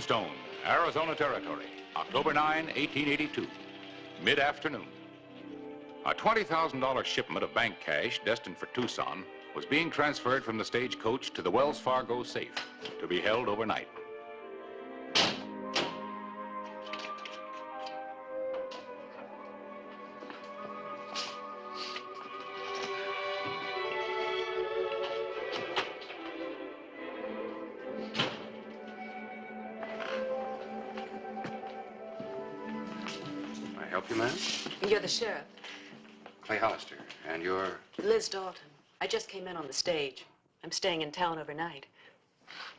Tombstone, Arizona Territory, October 9, 1882, mid-afternoon. A $20,000 shipment of bank cash destined for Tucson was being transferred from the stagecoach to the Wells Fargo safe to be held overnight. Help you, ma'am? You're the sheriff. Clay Hollister. And you're? Liz Dalton. I just came in on the stage. I'm staying in town overnight.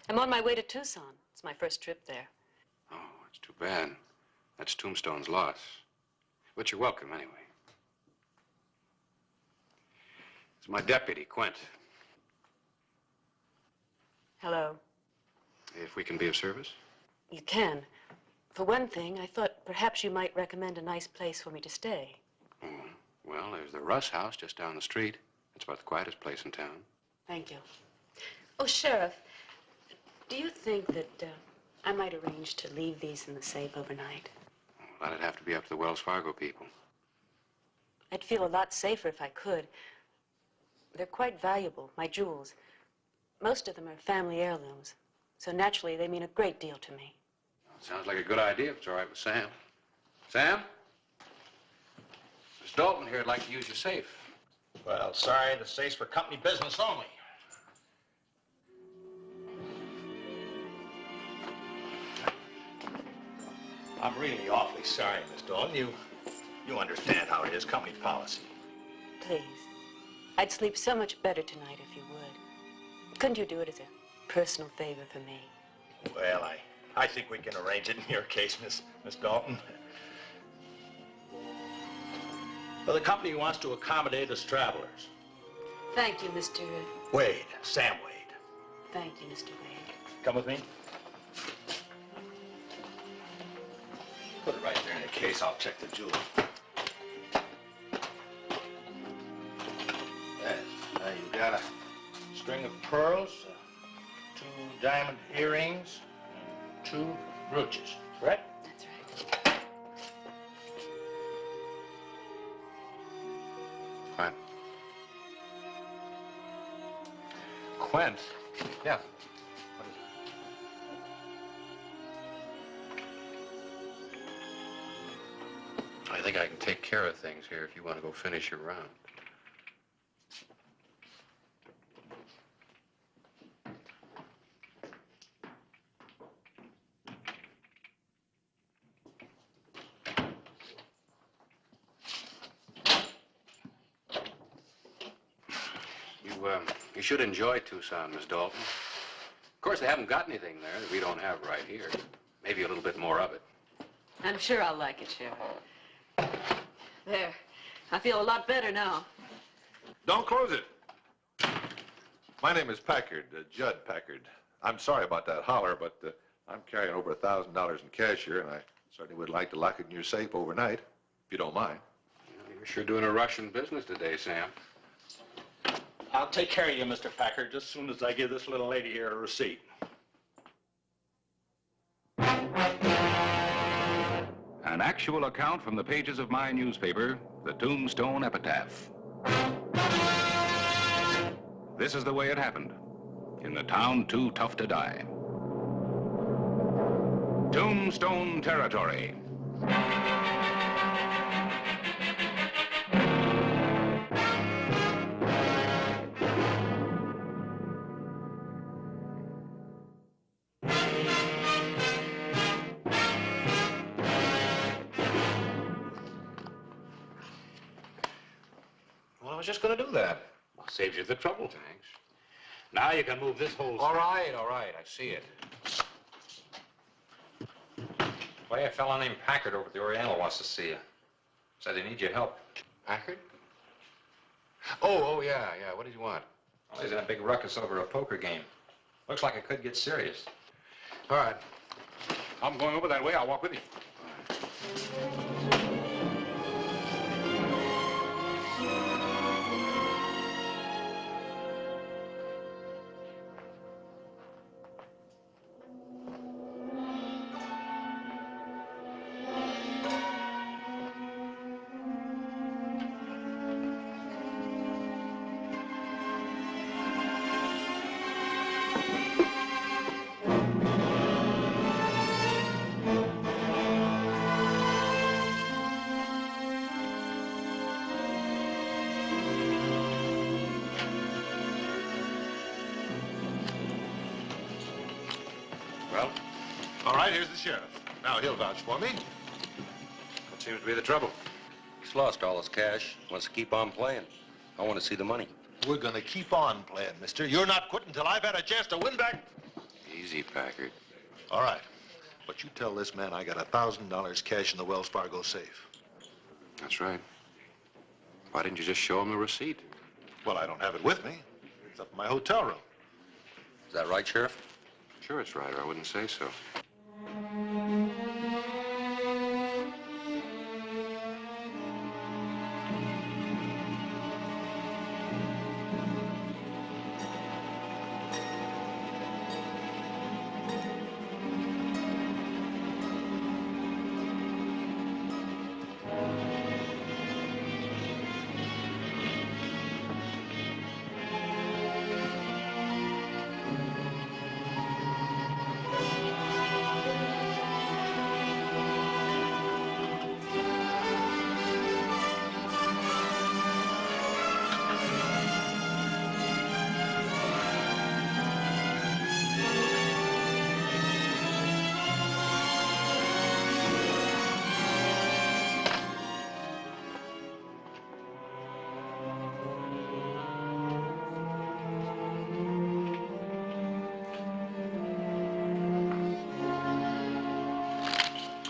I'm on my way to Tucson. It's my first trip there. Oh, it's too bad. That's Tombstone's loss. But you're welcome anyway. It's my deputy, Quint. Hello. If we can be of service? You can. For one thing, I thought perhaps you might recommend a nice place for me to stay. Oh, well, there's the Russ house just down the street. It's about the quietest place in town. Thank you. Oh, Sheriff, do you think that I might arrange to leave these in the safe overnight? Well, that'd have to be up to the Wells Fargo people. I'd feel a lot safer if I could. They're quite valuable, my jewels. Most of them are family heirlooms, so naturally they mean a great deal to me. Sounds like a good idea if it's all right with Sam. Sam? Miss Dalton here would like to use your safe. Well, sorry, the safe's for company business only. I'm really awfully sorry, Miss Dalton. You understand how it is, company policy. Please. I'd sleep so much better tonight if you would. Couldn't you do it as a personal favor for me? Well, I think we can arrange it in your case, Miss Dalton. Well, the company wants to accommodate us travelers. Thank you, Mr. Wade, Sam Wade. Thank you, Mr. Wade. Come with me. Put it right there in the case. I'll check the jewels. Yes. Now you've got a string of pearls, 2 diamond earrings, 2 brooches, correct? That's right. Quint. Quint? Yeah. What is it? I think I can take care of things here if you want to go finish your round. You should enjoy Tucson, Miss Dalton. Of course, they haven't got anything there that we don't have right here. Maybe a little bit more of it. I'm sure I'll like it, Sheriff. There. I feel a lot better now. Don't close it. My name is Packard, Judd Packard. I'm sorry about that holler, but I'm carrying over $1,000 in cash here, and I certainly would like to lock it in your safe overnight, if you don't mind. You're sure doing a Russian business today, Sam. I'll take care of you, Mr. Packard, just as soon as I give this little lady here a receipt. An actual account from the pages of my newspaper, the Tombstone Epitaph. This is the way it happened, in the town too tough to die. Tombstone Territory. Well, I was just going to do that. Well, saves you the trouble. Thanks. Now you can move this whole... All right, I see it. Why, a fellow named Packard over at the Oriental wants to see you. Said they need your help. Packard? Oh, yeah. What did you want? Well, he's in a big ruckus over a poker game. Looks like it could get serious. All right. I'm going over that way. I'll walk with you. Well, All right, here's the sheriff. Now he'll vouch for me. what seems to be the trouble? He's lost all his cash. Wants to keep on playing. I want to see the money. We're gonna keep on playing, mister. You're not quitting until I've had a chance to win back. Easy, Packard. All right. But you tell this man I got $1,000 cash in the Wells Fargo safe. That's right. Why didn't you just show him the receipt? Well, I don't have it with me. It's up in my hotel room. Is that right, Sheriff? Sure it's right, or I wouldn't say so.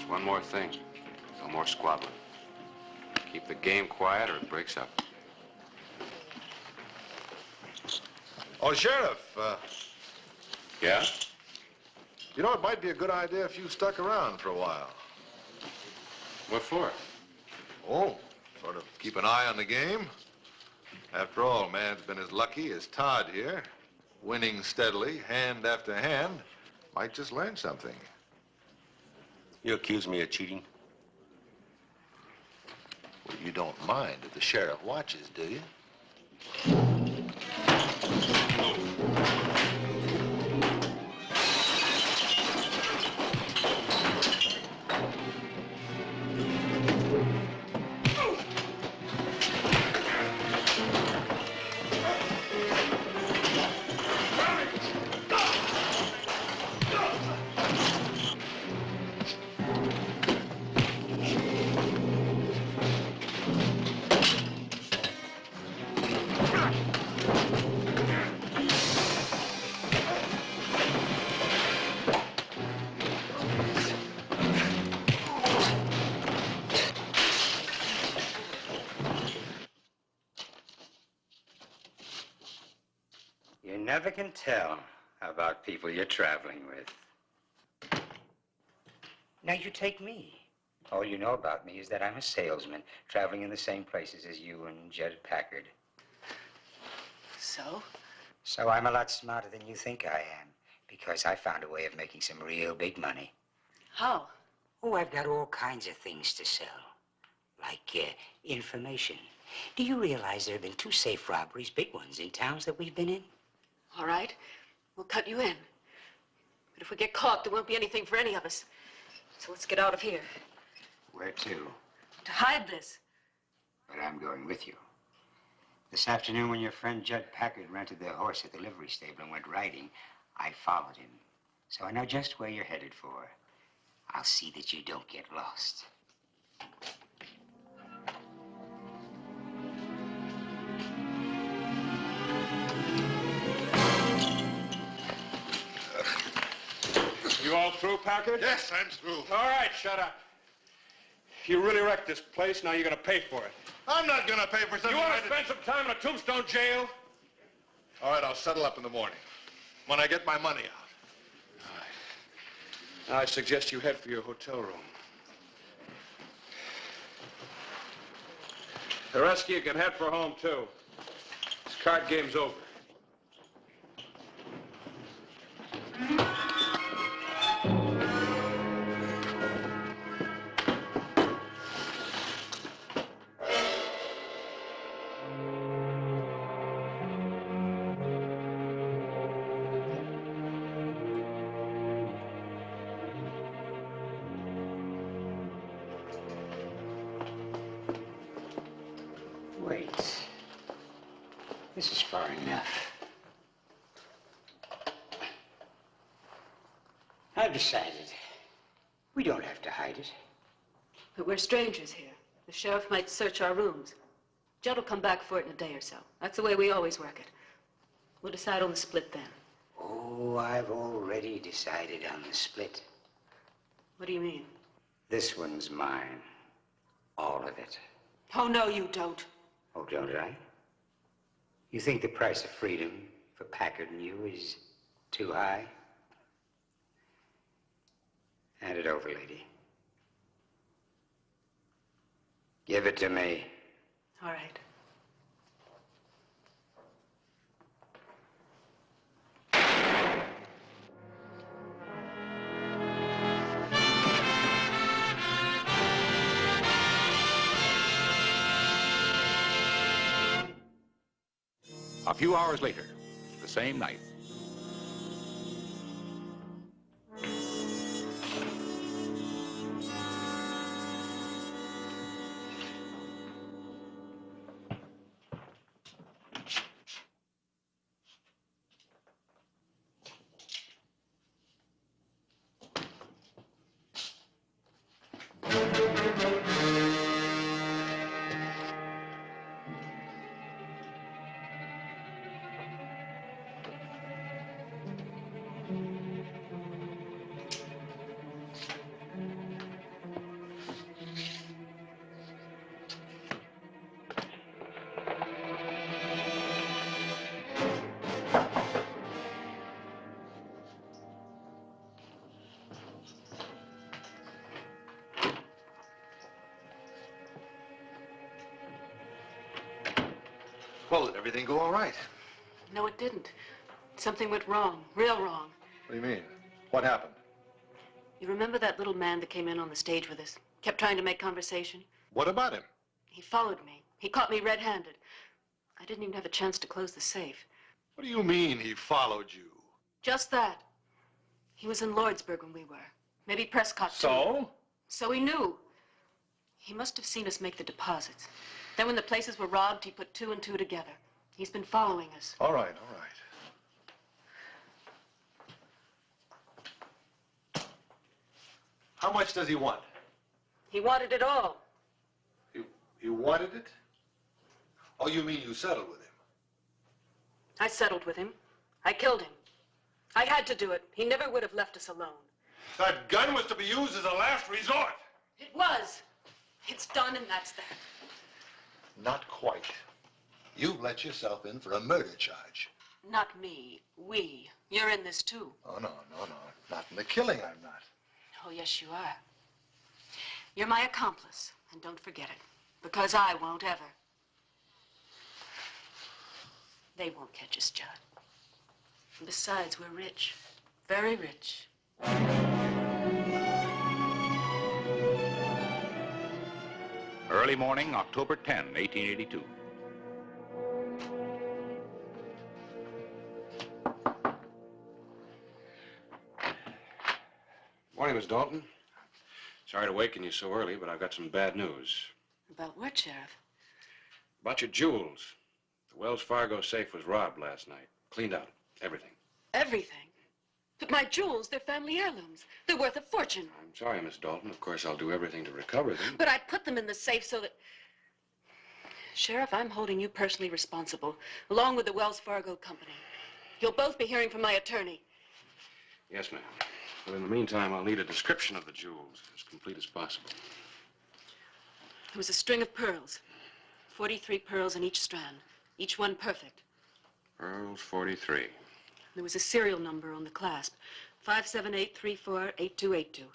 One more thing. No more squabbling. Keep the game quiet or it breaks up. Oh, Sheriff, Yeah? you know, it might be a good idea if you stuck around for a while. What for? Oh, sort of keep an eye on the game. After all, man's been as lucky as Todd here. Winning steadily, hand after hand. Might just learn something. You accuse me of cheating? Well, you don't mind if the sheriff watches, do you? You never can tell about people you're traveling with. Now, you take me. All you know about me is that I'm a salesman, traveling in the same places as you and Judd Packard. So? So I'm a lot smarter than you think I am, because I found a way of making some real big money. How? Oh, I've got all kinds of things to sell, like information. Do you realize there have been 2 safe robberies, big ones, in towns that we've been in? All right. We'll cut you in. But if we get caught, there won't be anything for any of us. So let's get out of here. Where to? To hide this. But I'm going with you. This afternoon, when your friend Judd Packard rented their horse at the livery stable and went riding, I followed him. So I know just where you're headed for. I'll see that you don't get lost. You all through, Packard? Yes, I'm through. All right, shut up. You really wrecked this place. Now you're going to pay for it. I'm not gonna pay for something. You want I to didn't- spend some time in a Tombstone jail? All right, I'll settle up in the morning. When I get my money out. All right. Now I suggest you head for your hotel room. The rest of you can head for home, too. This card game's over. Wait. This is far enough. I've decided. We don't have to hide it. But we're strangers here. The sheriff might search our rooms. Judd will come back for it in a day or so. That's the way we always work it. We'll decide on the split then. Oh, I've already decided on the split. What do you mean? This one's mine. All of it. Oh, no, you don't. Oh, don't I? You think the price of freedom for Packard and you is too high? Hand it over, lady. Give it to me. All right. A few hours later, the same night. Well, did everything go all right? No, it didn't. Something went wrong, real wrong. What do you mean? What happened? You remember that little man that came in on the stage with us? Kept trying to make conversation? What about him? He followed me. He caught me red-handed. I didn't even have a chance to close the safe. What do you mean he followed you? Just that. He was in Lordsburg when we were. Maybe Prescott, too. So? So he knew. He must have seen us make the deposits. Then when the places were robbed, he put two and two together. He's been following us. All right, all right. How much does he want? He wanted it all. You wanted it? Oh, you mean you settled with him? I settled with him. I killed him. I had to do it. He never would have left us alone. That gun was to be used as a last resort. It was. It's done, and that's that. Not quite. You've let yourself in for a murder charge. Not me. We. You're in this, too. Oh, no. Not in the killing, I'm not. Oh, yes, you are. You're my accomplice, and don't forget it. Because I won't ever. They won't catch us, Judd. And besides, we're rich. Very rich. Early morning, October 10, 1882. Morning, Miss Dalton. Sorry to waken you so early, but I've got some bad news. About what, Sheriff? About your jewels. The Wells Fargo safe was robbed last night. Cleaned out. Everything. Everything. But my jewels, they're family heirlooms. They're worth a fortune. I'm sorry, Miss Dalton. Of course, I'll do everything to recover them. But I put them in the safe so that... Sheriff, I'm holding you personally responsible, along with the Wells Fargo company. You'll both be hearing from my attorney. Yes, ma'am. But in the meantime, I'll need a description of the jewels, as complete as possible. It was a string of pearls. 43 pearls in each strand. Each one perfect. Pearls 43. There was a serial number on the clasp. 578348282.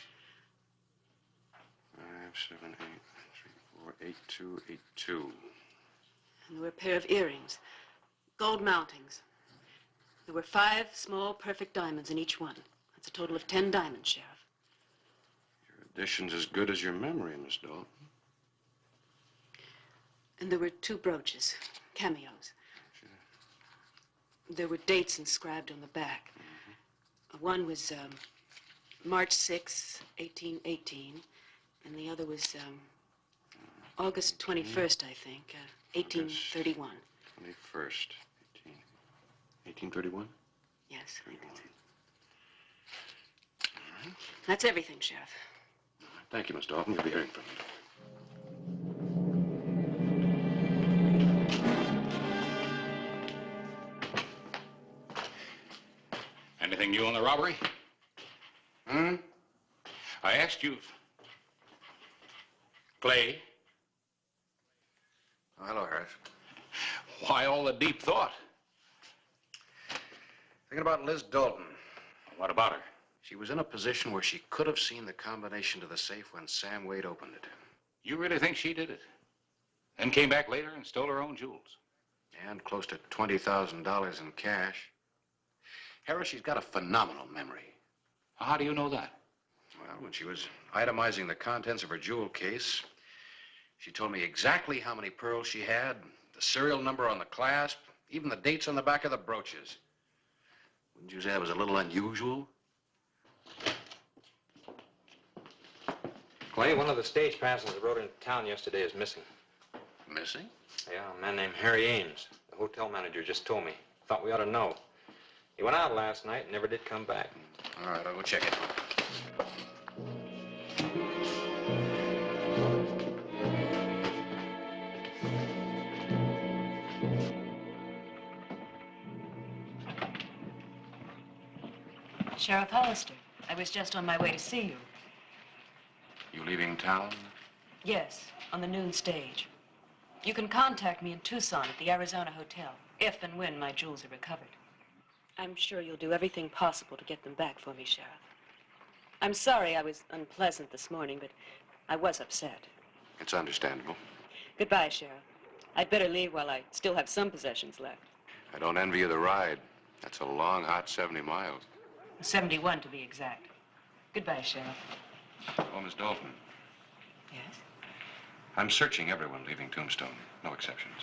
578348282. And there were a pair of earrings. Gold mountings. There were 5 small, perfect diamonds in each one. That's a total of 10 diamonds, Sheriff. Your addition's as good as your memory, Miss Dalton. And there were 2 brooches, cameos. There were dates inscribed on the back. One was March 6, 1818, and the other was August 21st, I think, 1831. 21st, 1831? Yes. 31. All That's everything, Sheriff. Thank you, Miss Dalton. You'll be hearing from me. Anything new on the robbery? I asked you... Clay, Oh, hello, Harris. why all the deep thought? Thinking about Liz Dalton. What about her? She was in a position where she could have seen the combination to the safe when Sam Wade opened it. You really think she did it? Then came back later and stole her own jewels? And close to $20,000 in cash. Harris, she's got a phenomenal memory. How do you know that? Well, when she was itemizing the contents of her jewel case, she told me exactly how many pearls she had, the serial number on the clasp, even the dates on the back of the brooches. Wouldn't you say that was a little unusual? Clay, one of the stage passengers that rode into town yesterday is missing. Missing? Yeah, a man named Harry Ames. The hotel manager just told me. Thought we ought to know. He went out last night and never did come back. All right, I'll go check it. Sheriff Hollister, I was just on my way to see you. You leaving town? Yes, on the noon stage. You can contact me in Tucson at the Arizona Hotel, if and when my jewels are recovered. I'm sure you'll do everything possible to get them back for me, Sheriff. I'm sorry I was unpleasant this morning, but I was upset. It's understandable. Goodbye, Sheriff. I'd better leave while I still have some possessions left. I don't envy you the ride. That's a long, hot 70 miles. 71 to be exact. Goodbye, Sheriff. Oh, Miss Dalton. Yes? I'm searching everyone leaving Tombstone. No exceptions.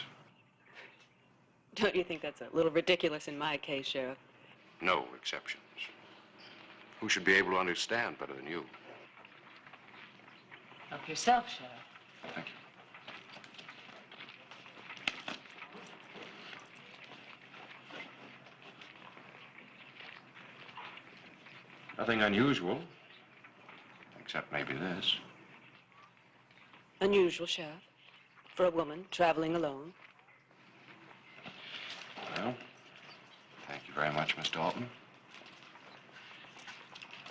Don't you think that's a little ridiculous in my case, Sheriff? No exceptions. Who should be able to understand better than you? Help yourself, Sheriff. Thank you. Nothing unusual, except maybe this. Unusual, Sheriff, for a woman traveling alone. Well, thank you very much, Miss Dalton.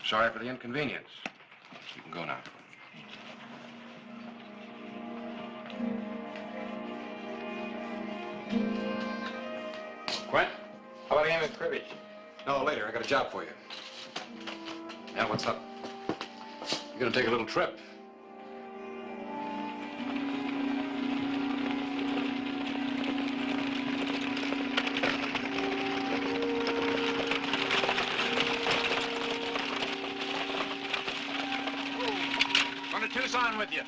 Sorry for the inconvenience. You can go now. Quint, how about a game of cribbage? No, later. I got a job for you. Yeah, what's up? You're gonna take a little trip. Going to Tucson with you.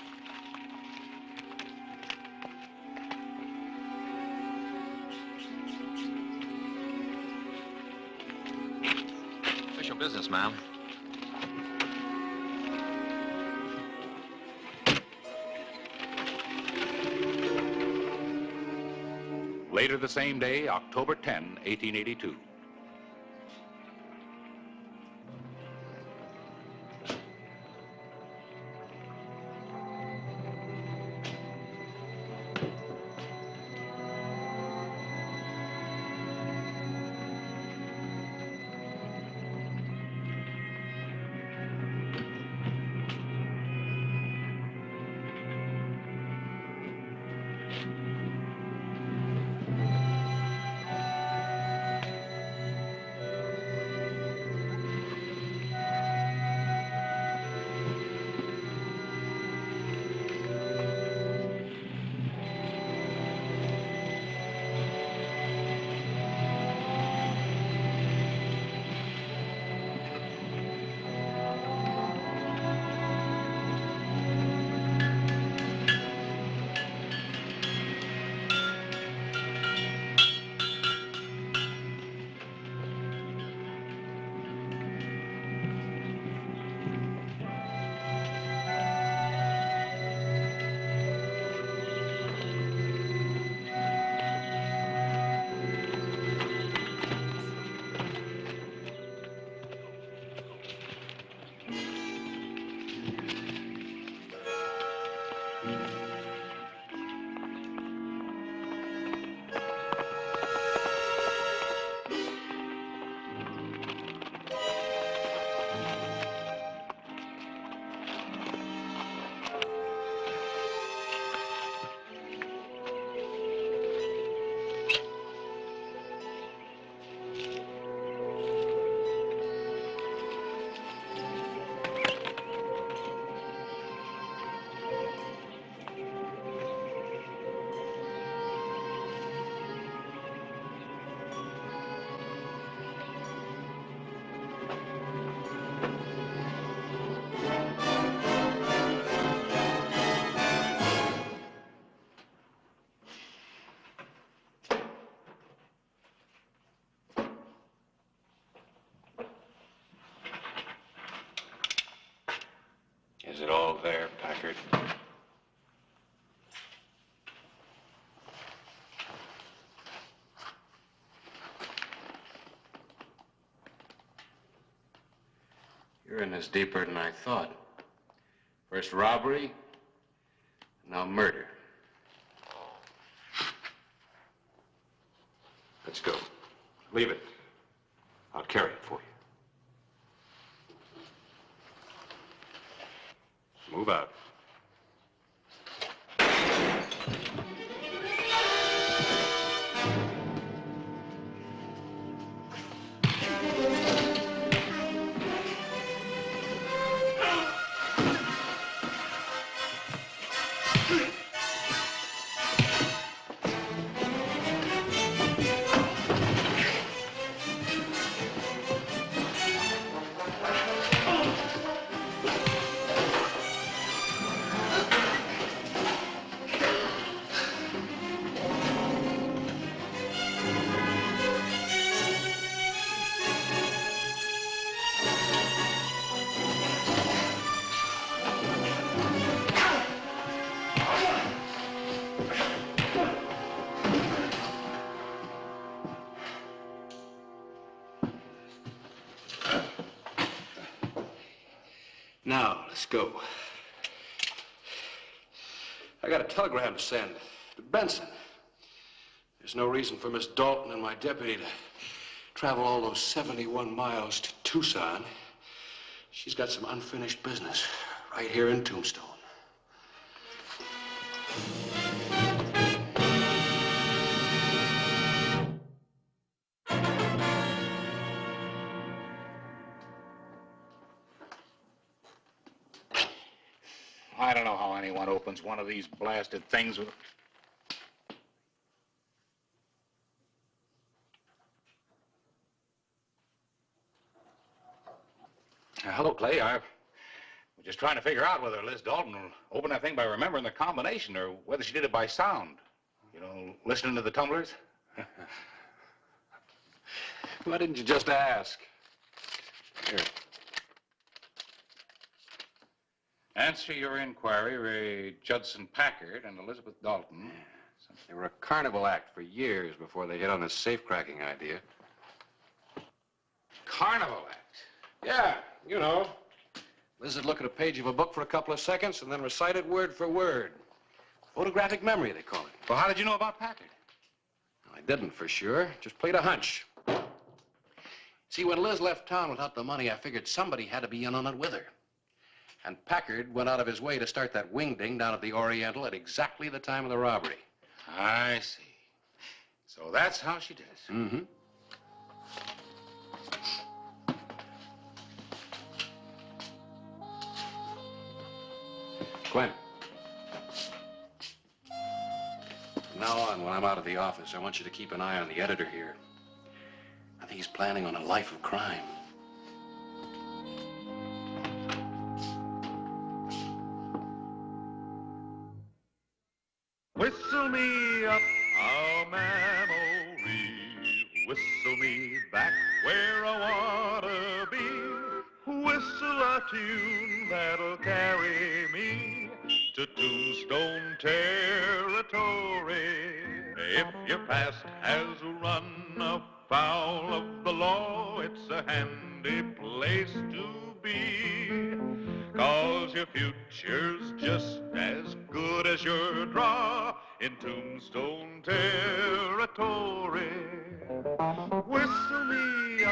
Official business, ma'am. Later the same day, October 10, 1882. You're in this deeper than I thought. First robbery, now murder. Let's go. Leave it. I'll carry it for you. Move out. Now, let's go. I got a telegram to send to Benson. There's no reason for Miss Dalton and my deputy to travel all those 71 miles to Tucson. She's got some unfinished business right here in Tombstone. I don't know how anyone opens one of these blasted things with... Hello, Clay. I was just trying to figure out whether Liz Dalton will open that thing by remembering the combination or whether she did it by sound. You know, listening to the tumblers. Why didn't you just ask? Here. Answer your inquiry, Ray Judson Packard and Elizabeth Dalton. They were a carnival act for years before they hit on this safe-cracking idea. Carnival act? Yeah, you know. Liz would look at a page of a book for a couple of seconds and then recite it word for word. Photographic memory, they call it. Well, how did you know about Packard? I didn't for sure. Just played a hunch. See, when Liz left town without the money, I figured somebody had to be in on it with her. And Packard went out of his way to start that wing-ding down at the Oriental at exactly the time of the robbery. I see. So that's how she did it. Mm-hmm. Gwen. From now on, when I'm out of the office, I want you to keep an eye on the editor here. I think he's planning on a life of crime. Whistle me up a memory, whistle me back where I wanna be, whistle a tune that'll carry me to Tombstone territory. If your past has run afoul of the law, it's a handy place to be. 'Cause your future's just as good as your draw in Tombstone territory. Whistle me